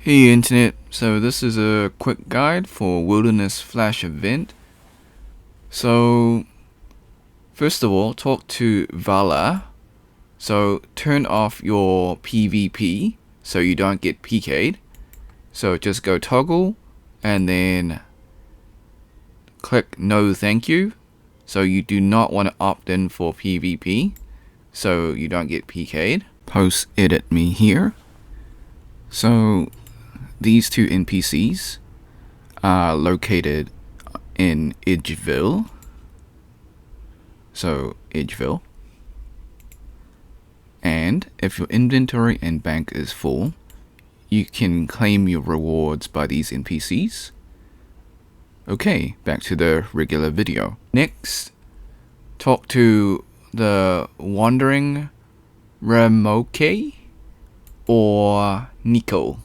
Hey Internet, so this is a quick guide for Wilderness Flash event. So first of all, talk to Vala. So turn off your PvP so you don't get PK'd. So just go toggle and then click no thank you. So you do not want to opt in for PvP so you don't get PK'd. Post edit me here. So these two NPCs are located in Edgeville. So Edgeville. And if your inventory and bank is full, you can claim your rewards by these NPCs. Okay, back to the regular video. Next, talk to the Wandering Ramoke or Nico.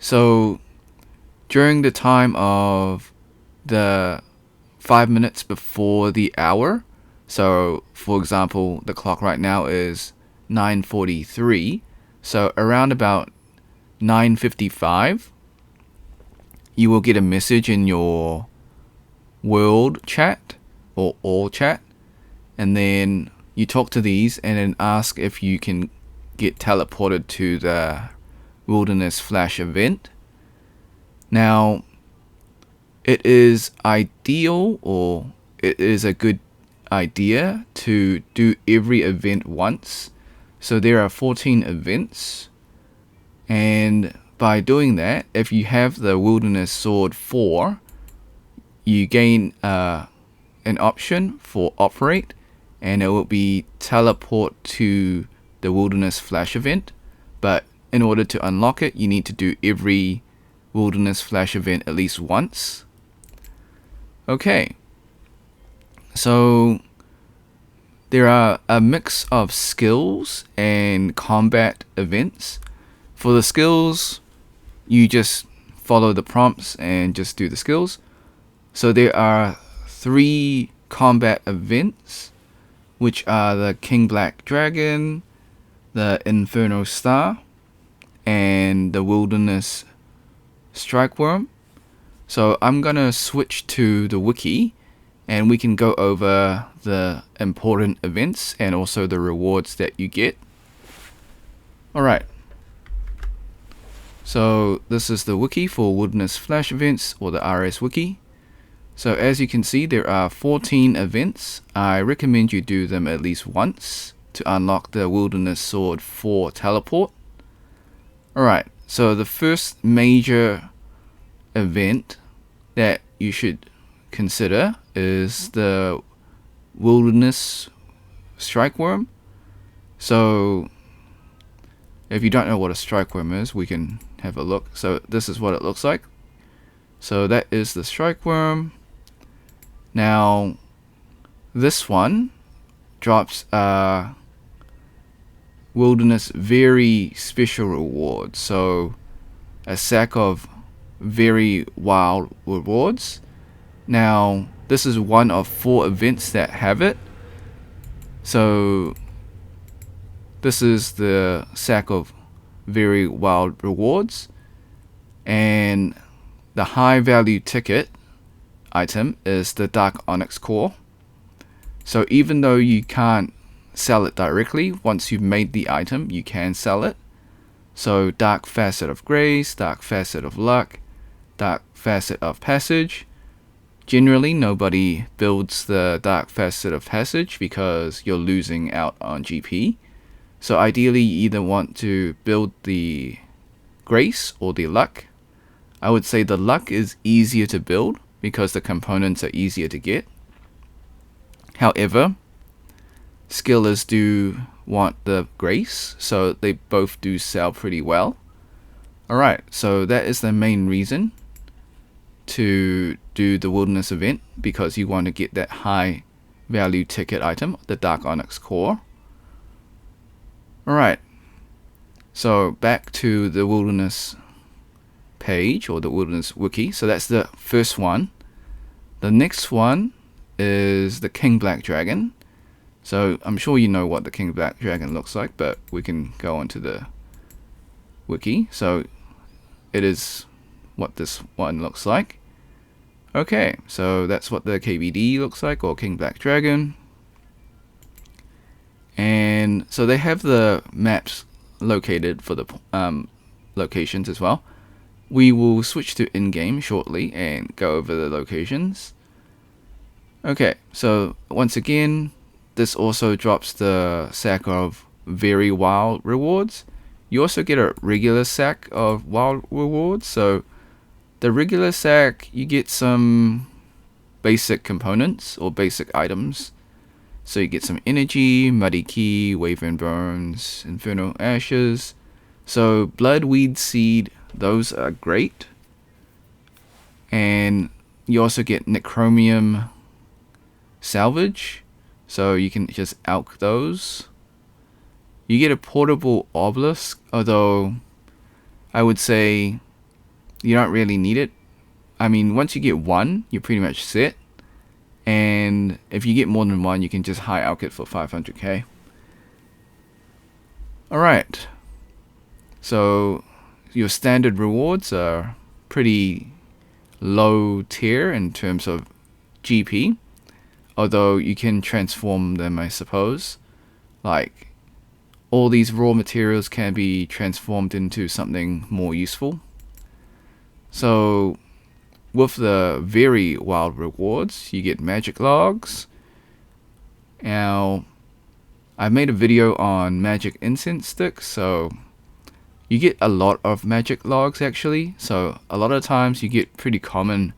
So during the time of the 5 minutes before the hour, so for example the clock right now is 9:43, so around about 9:55 you will get a message in your world chat or all chat, and then you talk to these and then ask if you can get teleported to the Wilderness Flash event. Now, it is ideal, or it is a good idea to do every event once. So there are 14 events, and by doing that, if you have the Wilderness Sword 4, you gain an option for operate, and it will be teleport to the Wilderness Flash event. But in order to unlock it, you need to do every Wilderness Flash event at least once. Okay, so there are a mix of skills and combat events. For the skills, you just follow the prompts and just do the skills. So there are 3 combat events, which are the King Black Dragon, the Inferno Star, and the Wilderness Strike Worm. So I'm gonna switch to the wiki and we can go over the important events and also the rewards that you get. Alright, so this is the wiki for Wilderness Flash events, or the RS wiki. So as you can see, there are 14 events. I recommend you do them at least once to unlock the Wilderness Sword 4 teleport. Alright, so the first major event that you should consider is the Wilderness Strike Worm. So if you don't know what a strike worm is, we can have a look. So this is what it looks like. So that is the strike worm. Now this one drops Wilderness very special rewards, so a sack of very wild rewards. Now this is one of 4 events that have it. So this is the sack of very wild rewards, and the high value ticket item is the Dark Onyx core. So even though you can't sell it directly, once you've made the item you can sell it. So Dark Facet of Grace, Dark Facet of Luck, Dark Facet of Passage. Generally nobody builds the Dark Facet of Passage because you're losing out on GP. So ideally you either want to build the Grace or the Luck. I would say the Luck is easier to build because the components are easier to get. However, skillers do want the Grace, so they both do sell pretty well. Alright, so that is the main reason to do the Wilderness event, because you want to get that high value ticket item, the Dark Onyx core. Alright, so back to the Wilderness page, or the Wilderness wiki. So that's the first one. The next one is the King Black Dragon. So I'm sure you know what the King Black Dragon looks like, but we can go onto the wiki. So it is what this one looks like. Okay, so that's what the KBD looks like, or King Black Dragon. And so they have the maps located for the locations as well. We will switch to in-game shortly and go over the locations. Okay, so once again, this also drops the sack of very wild rewards. You also get a regular sack of wild rewards. So the regular sack, you get some basic components or basic items. So you get some energy, muddy key, wyvern bones, infernal ashes. So bloodweed seed, those are great. And you also get necromium salvage, so you can just alch those. You get a portable obelisk, although I would say you don't really need it. I mean, once you get one, you're pretty much set. And if you get more than one, you can just high alch it for 500k. Alright, so your standard rewards are pretty low tier in terms of GP, although you can transform them, I suppose. Like, all these raw materials can be transformed into something more useful. So with the very wild rewards, you get magic logs. Now, I made a video on magic incense sticks, so you get a lot of magic logs actually. So a lot of times you get pretty common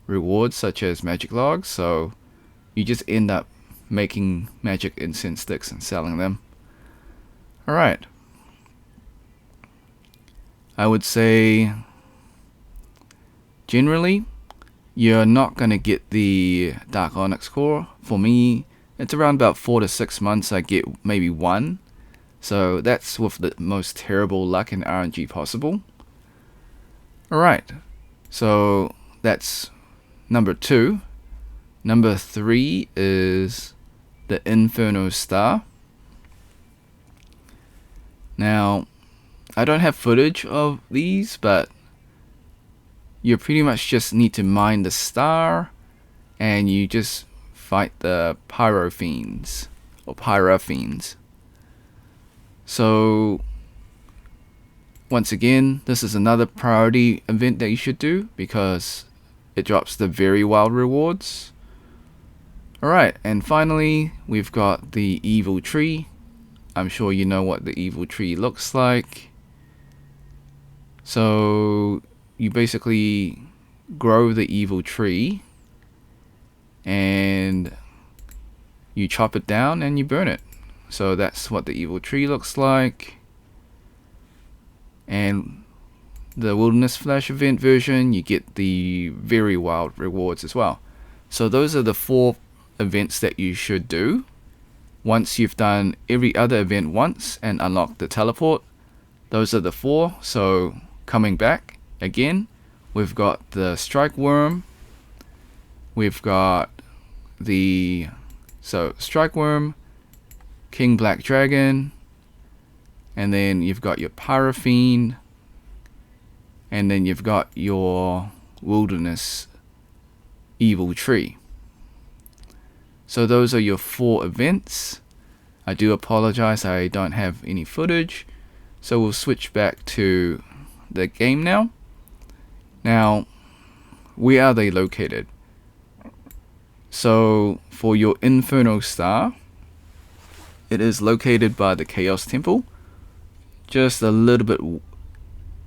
rewards such as magic logs, so you just end up making magic incense sticks and selling them. Alright, I would say generally you're not going to get the Dark Onyx core. For me, it's around about 4 to 6 months I get maybe one. So that's with the most terrible luck and RNG possible. Alright, so that's number 2. Number 3 is the Inferno Star. Now, I don't have footage of these, but you pretty much just need to mine the star and you just fight the Pyro Fiends or Pyra Fiends. So once again, this is another priority event that you should do because it drops the very wild rewards. Alright, and finally we've got the evil tree. I'm sure you know what the evil tree looks like. So you basically grow the evil tree and you chop it down and you burn it. So that's what the evil tree looks like. And the Wilderness Flash event version, you get the very wild rewards as well. So those are the 4 events that you should do. Once you've done every other event once and unlocked the teleport, those are the 4. So coming back again, we've got the Strike Worm, we've got the Strike Worm, King Black Dragon, and then you've got your Pyra Fiend, and then you've got your Wilderness Evil Tree. So those are your 4 events. I do apologize, I don't have any footage. So we'll switch back to the game now. Now, where are they located? So for your Inferno Star, it is located by the Chaos Temple, just a little bit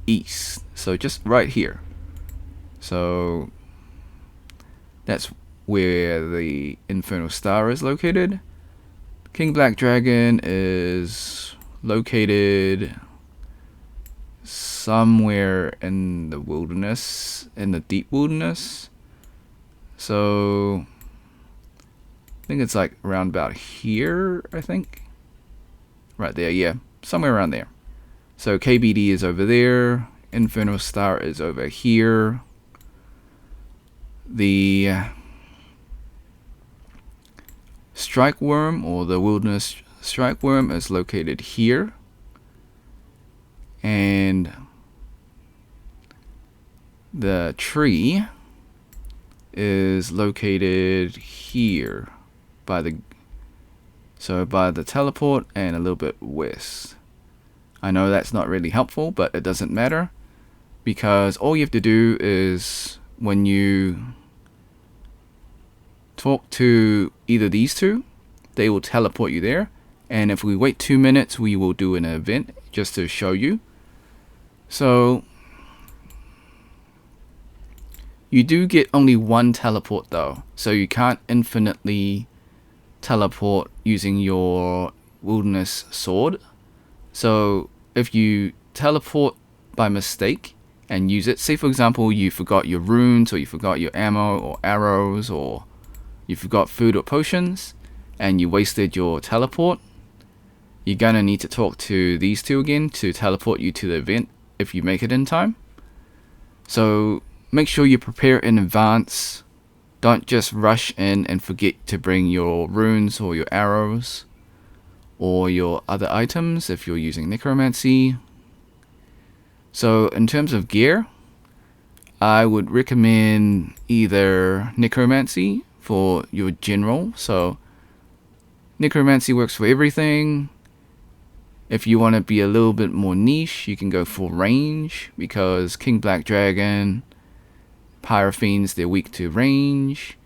east. So just right here. So that's where the Inferno Star is located. King Black Dragon is located somewhere in the wilderness, in the deep wilderness. So I think it's like around about here, I think. Right there, yeah, somewhere around there. So KBD is over there, Inferno Star is over here. The Strike Worm, or the Wilderness Strike Worm, is located here. And the tree is located here by the teleport and a little bit west. I know that's not really helpful, but it doesn't matter, because all you have to do is when you talk to either these two, they will teleport you there, and if we wait 2 minutes, we will do an event just to show you. So you do get only one teleport though, so you can't infinitely teleport using your wilderness sword. So if you teleport by mistake and use it, say for example you forgot your runes, or you forgot your ammo or arrows, or you forgot food or potions and you wasted your teleport, you're gonna need to talk to these two again to teleport you to the event if you make it in time. So make sure you prepare in advance. Don't just rush in and forget to bring your runes or your arrows or your other items if you're using necromancy. So in terms of gear, I would recommend either necromancy for your general. So necromancy works for everything. If you want to be a little bit more niche, you can go for range, because King Black Dragon, Pyrofiends, they're weak to range,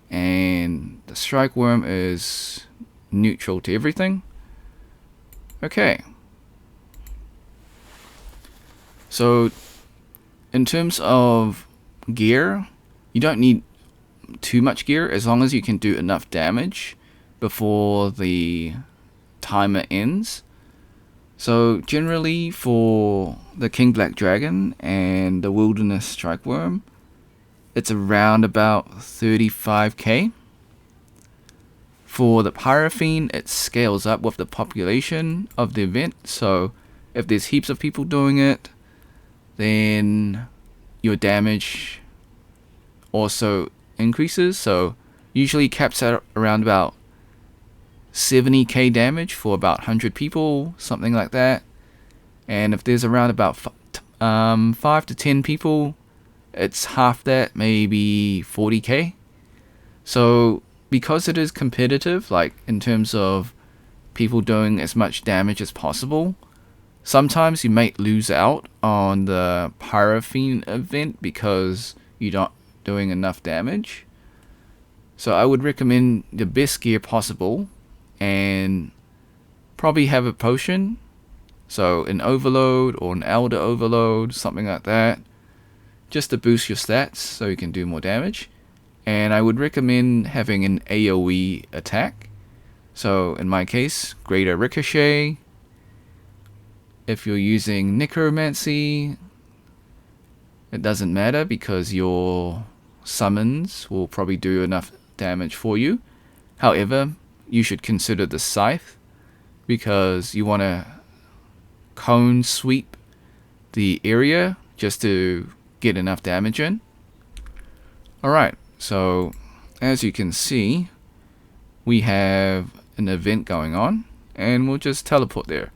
and the Strike Worm is neutral to everything. Okay. So in terms of gear, you don't need too much gear as long as you can do enough damage before the timer ends. So generally for the King Black Dragon and the Wilderness Strike Worm, it's around about 35k. For the Pyrofiend, it scales up with the population of the event. So if there's heaps of people doing it, then your damage also increases. So usually caps at around about 70k damage for about 100 people, something like that. And if there's around about 5 to 10 people, it's half that, maybe 40k. So because it is competitive, like in terms of people doing as much damage as possible, sometimes you might lose out on the Pyrofiend event because you're not doing enough damage. So I would recommend the best gear possible, and probably have a potion, so an overload or an elder overload, something like that, just to boost your stats so you can do more damage. And I would recommend having an AoE attack, so in my case, greater ricochet. If you're using necromancy, it doesn't matter because your summons will probably do enough damage for you. However, you should consider the scythe, because you want to cone sweep the area just to get enough damage in. Alright, so as you can see, we have an event going on, and we'll just teleport there.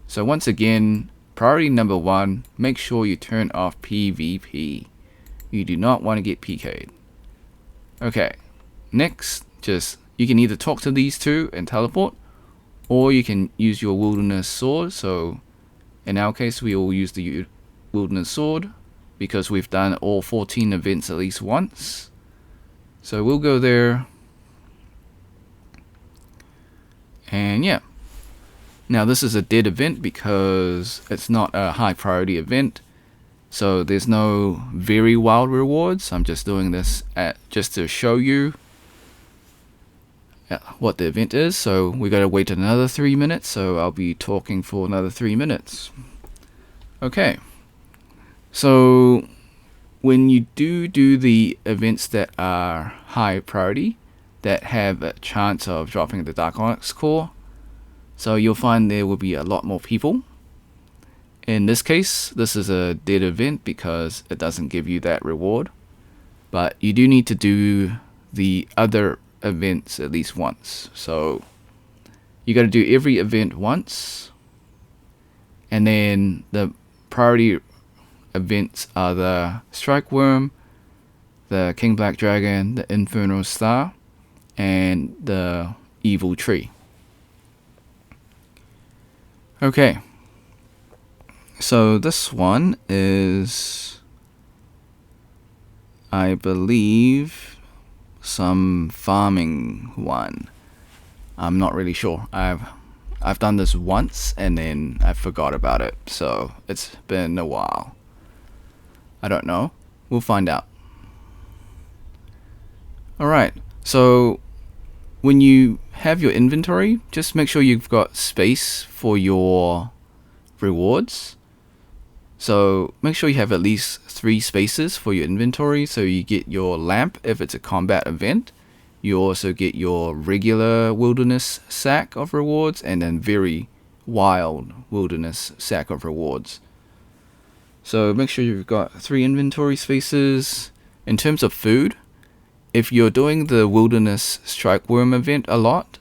So once again, priority number 1, make sure you turn off PvP. You do not want to get PK'd. Okay, next, you can either talk to these two and teleport, or you can use your wilderness sword. So in our case, we will use the wilderness sword because we've done all 14 events at least once. So we'll go there, and yeah. Now this is a dead event because it's not a high priority event, so there's no very wild rewards. I'm just doing this just to show you what the event is. So we gotta wait another 3 minutes, so I'll be talking for another 3 minutes. Okay, so when you do the events that are high priority, that have a chance of dropping the Dark Onyx core, so you'll find there will be a lot more people. In this case, this is a dead event because it doesn't give you that reward, but you do need to do the other events at least once. So you got to do every event once, and then the priority events are the Strike Worm, the King Black Dragon, the Infernal Star, and the Evil Tree. Okay, so this one is, I believe, some farming one. I'm not really sure. I've done this once and then I forgot about it, so it's been a while. I don't know. We'll find out. Alright, so when you have your inventory, just make sure you've got space for your rewards. So make sure you have at least 3 spaces for your inventory, so you get your lamp if it's a combat event. You also get your regular wilderness sack of rewards and then very wild wilderness sack of rewards. So make sure you've got 3 inventory spaces. In terms of food, if you're doing the wilderness strike worm event a lot,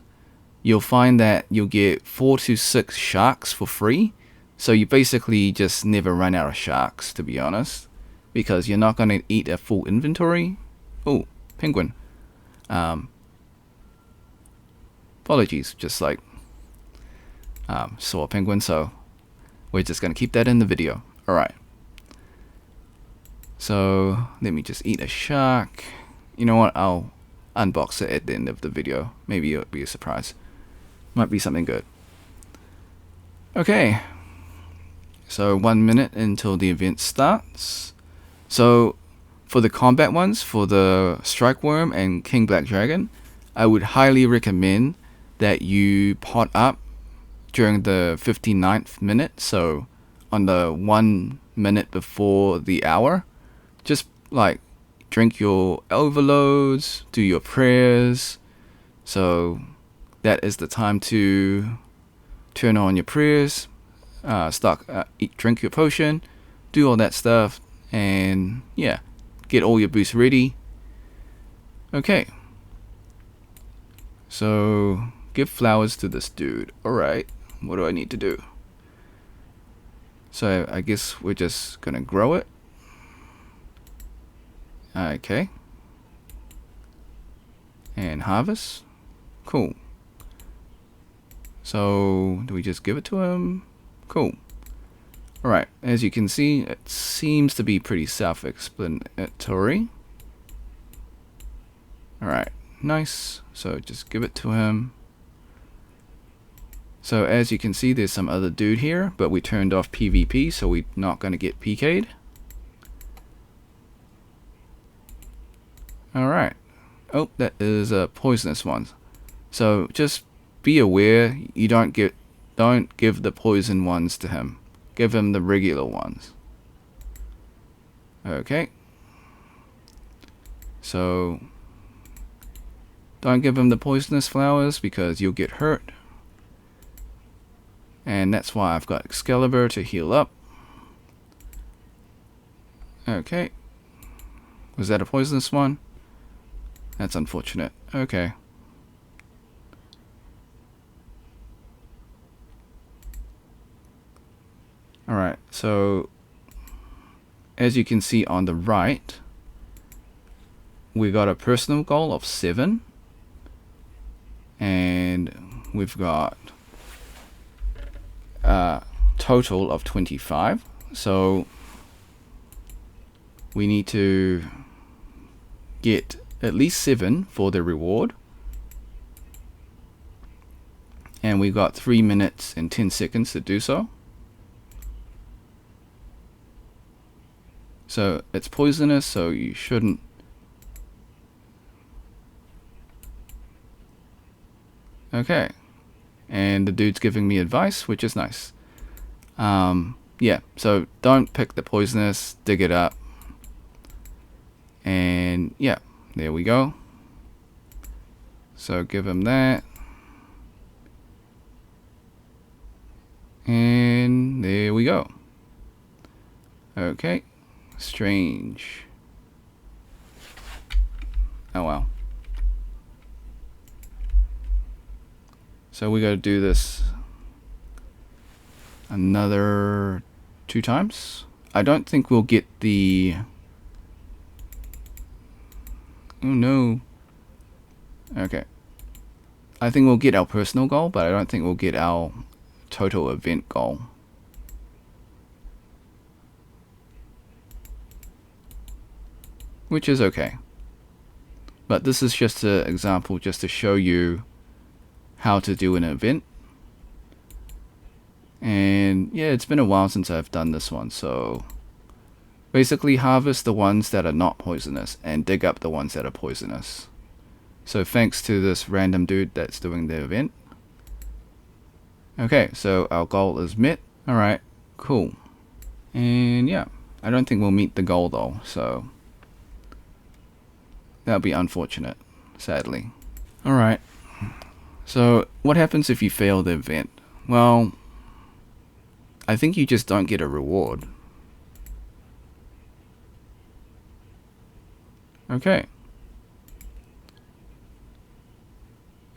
you'll find that you'll get 4 to 6 sharks for free. So you basically just never run out of sharks, to be honest, because you're not going to eat a full inventory. Oh, penguin. Apologies, just like saw a penguin, so we're just going to keep that in the video. Alright. So let me just eat a shark. You know what, I'll unbox it at the end of the video. Maybe it'll be a surprise. Might be something good. Okay. So 1 minute until the event starts. So for the combat ones, for the Strike Worm and King Black Dragon, I would highly recommend that you pot up during the 59th minute. So on the 1 minute before the hour, just like drink your overloads, do your prayers. So that is the time to turn on your prayers, drink your potion, do all that stuff, and yeah, get all your boosts ready. Okay, so give flowers to this dude. Alright, what do I need to do? So I guess we're just gonna grow it. Okay, and harvest. Cool. So do we just give it to him? Cool. Alright, as you can see, it seems to be pretty self-explanatory. Alright, nice. So just give it to him. So as you can see, there's some other dude here, but we turned off PvP, so we're not going to get PK'd. Alright. Oh, that is a poisonous one. So just be aware you don't give the poison ones to him. Give him the regular ones. Okay. So don't give him the poisonous flowers because you'll get hurt. And that's why I've got Excalibur to heal up. Okay. Was that a poisonous one? That's unfortunate. Okay. Alright, so as you can see on the right, we got a personal goal of 7. And we've got a total of 25. So we need to get at least 7 for the reward. And we got 3 minutes and 10 seconds to do so. So it's poisonous, so you shouldn't. Okay. And the dude's giving me advice, which is nice. Yeah, so don't pick the poisonous, dig it up. And yeah, there we go. So give him that. And there we go. Okay. Strange. Oh well. So we gotta do this another 2 times. I don't think we'll get the... Oh no. Okay. I think we'll get our personal goal, but I don't think we'll get our total event goal. Which is okay. But this is just an example just to show you how to do an event. And yeah, it's been a while since I've done this one, so basically harvest the ones that are not poisonous and dig up the ones that are poisonous. So thanks to this random dude that's doing the event. Okay, so our goal is met. Alright, cool. And yeah, I don't think we'll meet the goal though, so that'll be unfortunate, sadly. Alright, so what happens if you fail the event? Well, I think you just don't get a reward. Okay.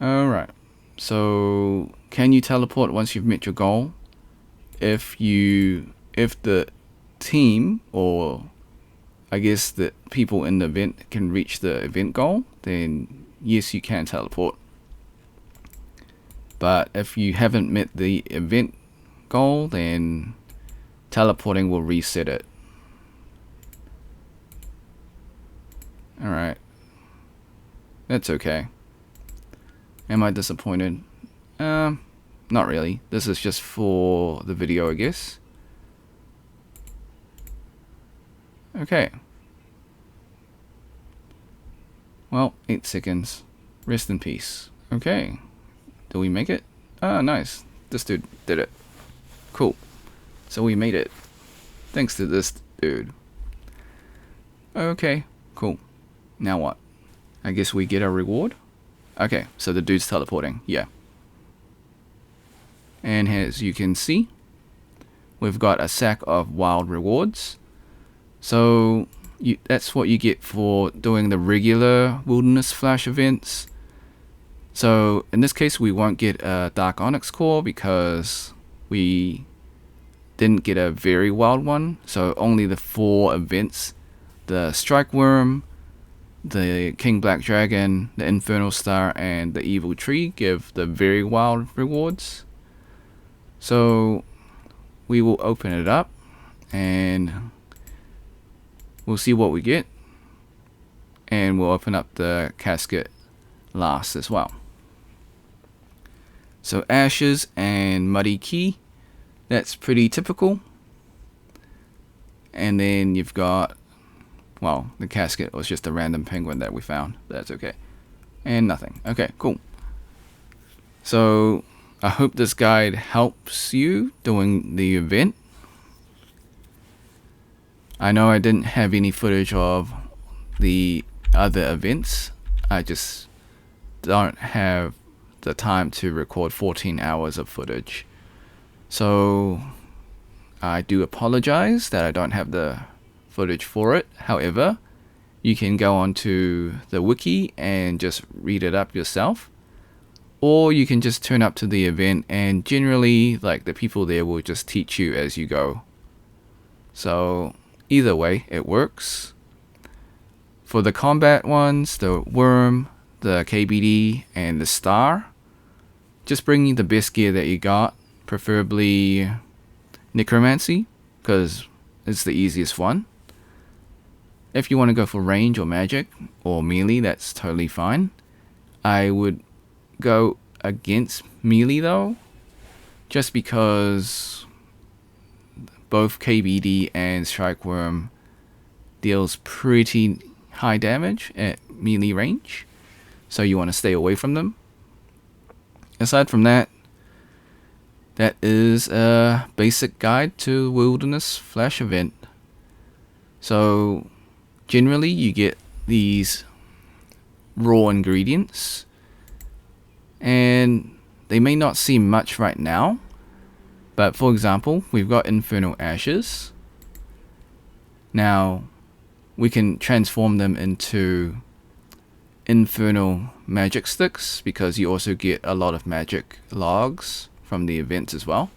Alright, so can you teleport once you've met your goal? If the team, or I guess the people in the event, can reach the event goal, then yes, you can teleport. But if you haven't met the event goal, then teleporting will reset it. Alright. That's okay. Am I disappointed? Not really. This is just for the video, I guess. Okay. Well, 8 seconds. Rest in peace. Okay. Did we make it? Ah, nice. This dude did it. Cool. So we made it. Thanks to this dude. Okay, cool. Now what? I guess we get a reward? Okay, so the dude's teleporting. Yeah. And as you can see, we've got a sack of wild rewards. So that's what you get for doing the regular Wilderness Flash events. So in this case, we won't get a Dark Onyx core because we didn't get a very wild one. So only the 4 events, the Strike Worm, the King Black Dragon, the Infernal Star, and the Evil Tree give the very wild rewards. So we will open it up and we'll see what we get, and we'll open up the casket last as well. So Ashes and Muddy Key, that's pretty typical. And then you've got, well, the casket was just a random penguin that we found. That's okay. And nothing. Okay, cool. So I hope this guide helps you doing the event. I know I didn't have any footage of the other events. I just don't have the time to record 14 hours of footage. So I do apologize that I don't have the footage for it. However, you can go onto the wiki and just read it up yourself, or you can just turn up to the event, and generally like the people there will just teach you as you go. So either way it works. For the combat ones, the worm, the KBD, and the star, just bring the best gear that you got, preferably necromancy because it's the easiest one. If you want to go for range or magic or melee, that's totally fine. I would go against melee though, just because both KBD and Strike Worm deals pretty high damage at melee range, so you want to stay away from them. Aside from that, that is a basic guide to Wilderness Flash event. So generally you get these raw ingredients, and they may not seem much right now, but for example, we've got Infernal Ashes. Now we can transform them into Infernal Magic Sticks because you also get a lot of magic logs from the events as well.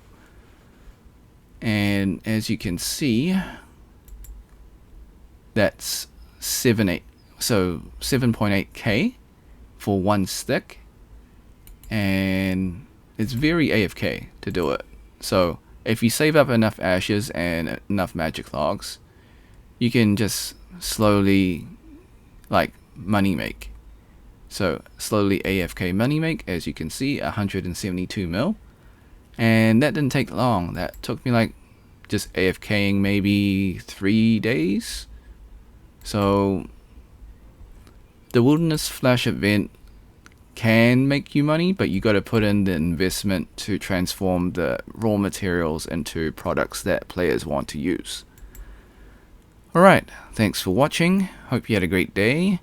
And as you can see, That's 7.8k for one stick, and it's very AFK to do it. So if you save up enough ashes and enough magic logs, you can just slowly like money make. So slowly AFK money make, as you can see, 172 mil, and that didn't take long. That took me like just AFKing maybe 3 days. So the Wilderness Flash event can make you money, but you got to put in the investment to transform the raw materials into products that players want to use. Alright, thanks for watching. Hope you had a great day.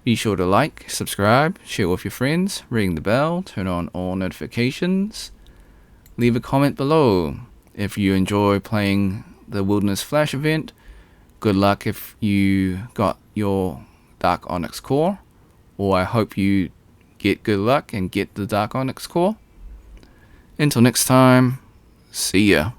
Be sure to like, subscribe, share with your friends, ring the bell, turn on all notifications. Leave a comment below if you enjoy playing the Wilderness Flash event. Good luck if you got your Dark Onyx core, or I hope you get good luck and get the Dark Onyx core. Until next time, see ya.